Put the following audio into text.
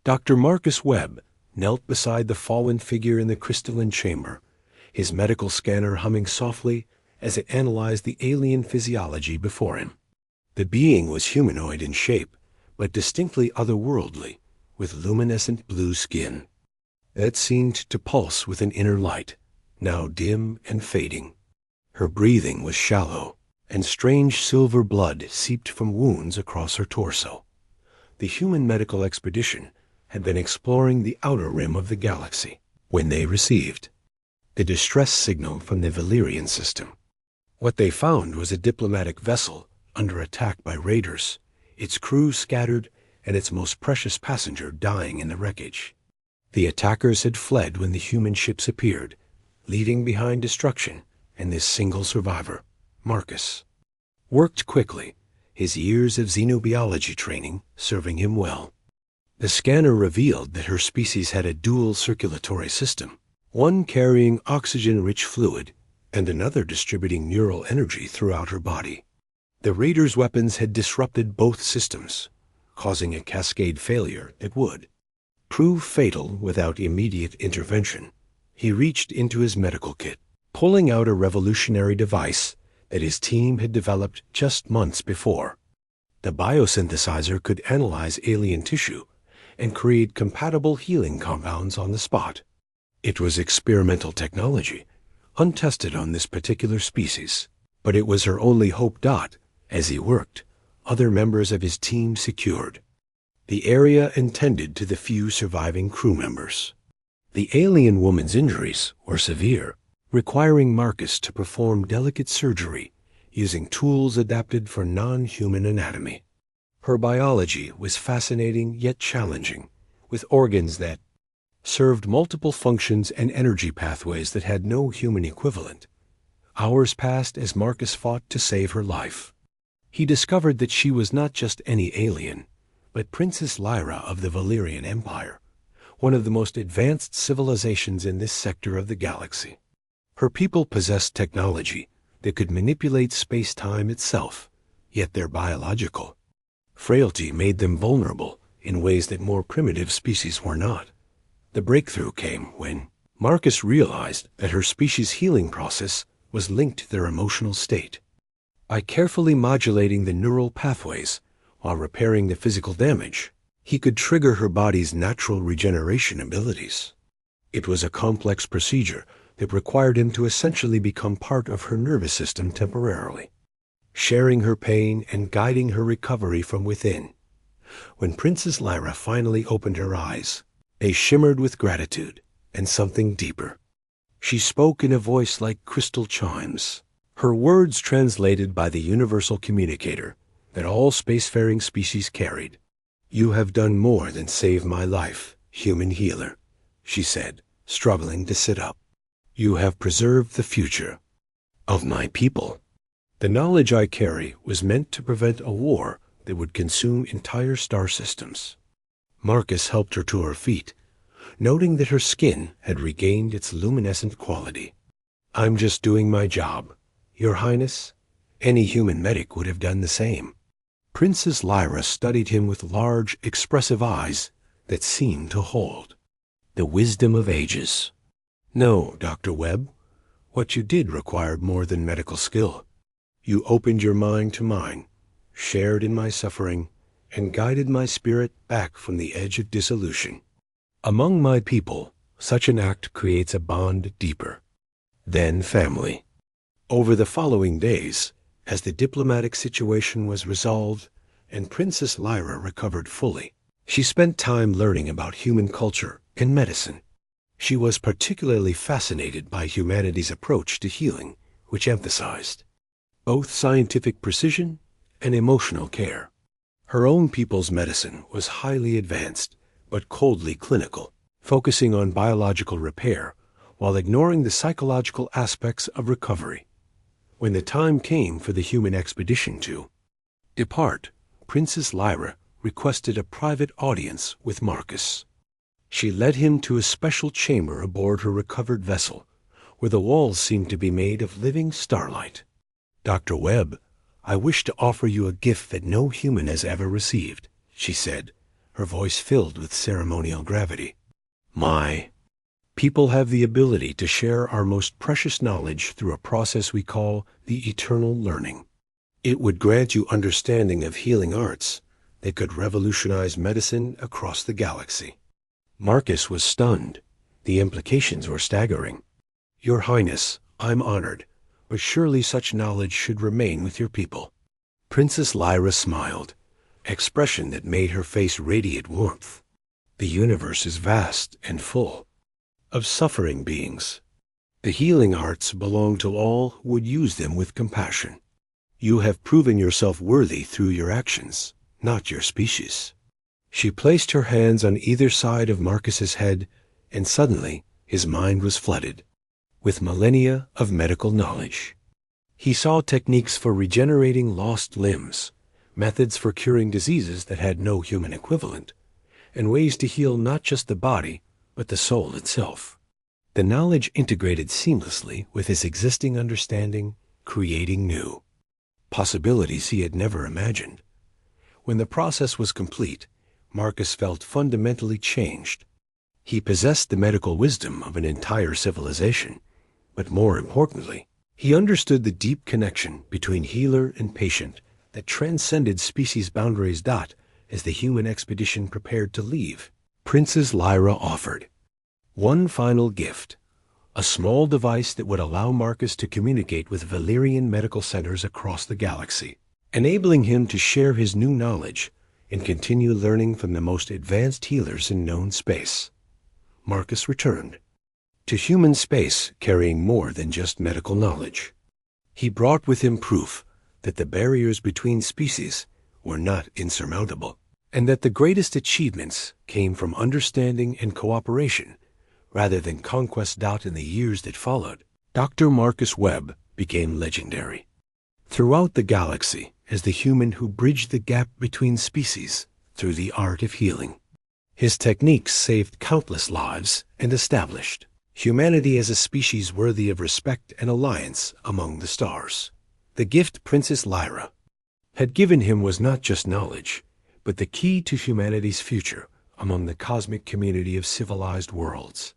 Dr. Marcus Webb knelt beside the fallen figure in the crystalline chamber, his medical scanner humming softly as it analyzed the alien physiology before him. The being was humanoid in shape, but distinctly otherworldly, with luminescent blue skin. It seemed to pulse with an inner light, now dim and fading. Her breathing was shallow, and strange silver blood seeped from wounds across her torso. The human medical expedition had been exploring the outer rim of the galaxy when they received the distress signal from the Valyrian system. What they found was a diplomatic vessel under attack by raiders, its crew scattered and its most precious passenger dying in the wreckage. The attackers had fled when the human ships appeared, leaving behind destruction and this single survivor, Marcus. Worked quickly, his years of xenobiology training serving him well. The scanner revealed that her species had a dual circulatory system, one carrying oxygen-rich fluid and another distributing neural energy throughout her body. The raiders' weapons had disrupted both systems, causing a cascade failure that would prove fatal without immediate intervention. He reached into his medical kit, pulling out a revolutionary device that his team had developed just months before. The biosynthesizer could analyze alien tissue and create compatible healing compounds on the spot. It was experimental technology, untested on this particular species, but it was her only hope. As he worked, other members of his team secured the area and tended to the few surviving crew members. The alien woman's injuries were severe, requiring Marcus to perform delicate surgery using tools adapted for non-human anatomy. Her biology was fascinating yet challenging, with organs that served multiple functions and energy pathways that had no human equivalent. Hours passed as Marcus fought to save her life. He discovered that she was not just any alien, but Princess Lyra of the Valyrian Empire, one of the most advanced civilizations in this sector of the galaxy. Her people possessed technology that could manipulate space-time itself, yet their biological frailty made them vulnerable in ways that more primitive species were not. The breakthrough came when Marcus realized that her species' healing process was linked to their emotional state. By carefully modulating the neural pathways while repairing the physical damage, he could trigger her body's natural regeneration abilities. It was a complex procedure that required him to essentially become part of her nervous system temporarily, sharing her pain and guiding her recovery from within. When Princess Lyra finally opened her eyes, they shimmered with gratitude and something deeper. She spoke in a voice like crystal chimes, her words translated by the universal communicator that all spacefaring species carried. "You have done more than save my life, human healer," she said, struggling to sit up. "You have preserved the future of my people." The knowledge I carry was meant to prevent a war that would consume entire star systems. Marcus helped her to her feet, noting that her skin had regained its luminescent quality. "I'm just doing my job, Your Highness. Any human medic would have done the same." Princess Lyra studied him with large, expressive eyes that seemed to hold the wisdom of ages. "No, Dr. Webb, what you did required more than medical skill. You opened your mind to mine, shared in my suffering, and guided my spirit back from the edge of dissolution. Among my people, such an act creates a bond deeper than family." Over the following days, as the diplomatic situation was resolved and Princess Lyra recovered fully, she spent time learning about human culture and medicine. She was particularly fascinated by humanity's approach to healing, which emphasized both scientific precision and emotional care. Her own people's medicine was highly advanced, but coldly clinical, focusing on biological repair while ignoring the psychological aspects of recovery. When the time came for the human expedition to depart, Princess Lyra requested a private audience with Marcus. She led him to a special chamber aboard her recovered vessel, where the walls seemed to be made of living starlight. "Dr. Webb, I wish to offer you a gift that no human has ever received," she said, her voice filled with ceremonial gravity. My people have the ability to share our most precious knowledge through a process we call the eternal learning. It would grant you understanding of healing arts that could revolutionize medicine across the galaxy. Marcus was stunned. The implications were staggering. Your Highness, I'm honored, but surely such knowledge should remain with your people. Princess Lyra smiled, expression that made her face radiate warmth. The universe is vast and full of suffering beings. The healing arts belong to all who would use them with compassion. You have proven yourself worthy through your actions, not your species. She placed her hands on either side of Marcus's head, and suddenly his mind was flooded with millennia of medical knowledge. He saw techniques for regenerating lost limbs, methods for curing diseases that had no human equivalent, and ways to heal not just the body, but the soul itself. The knowledge integrated seamlessly with his existing understanding, creating new possibilities he had never imagined. When the process was complete, Marcus felt fundamentally changed. He possessed the medical wisdom of an entire civilization, but more importantly, he understood the deep connection between healer and patient that transcended species boundaries. As the human expedition prepared to leave, Princess Lyra offered one final gift, a small device that would allow Marcus to communicate with Valyrian medical centers across the galaxy, enabling him to share his new knowledge and continue learning from the most advanced healers in known space. Marcus returned to human space carrying more than just medical knowledge. He brought with him proof that the barriers between species were not insurmountable, and that the greatest achievements came from understanding and cooperation rather than conquest. In the years that followed, Dr. Marcus Webb became legendary throughout the galaxy as the human who bridged the gap between species through the art of healing. His techniques saved countless lives and established humanity as a species worthy of respect and alliance among the stars. The gift Princess Lyra had given him was not just knowledge, but the key to humanity's future among the cosmic community of civilized worlds.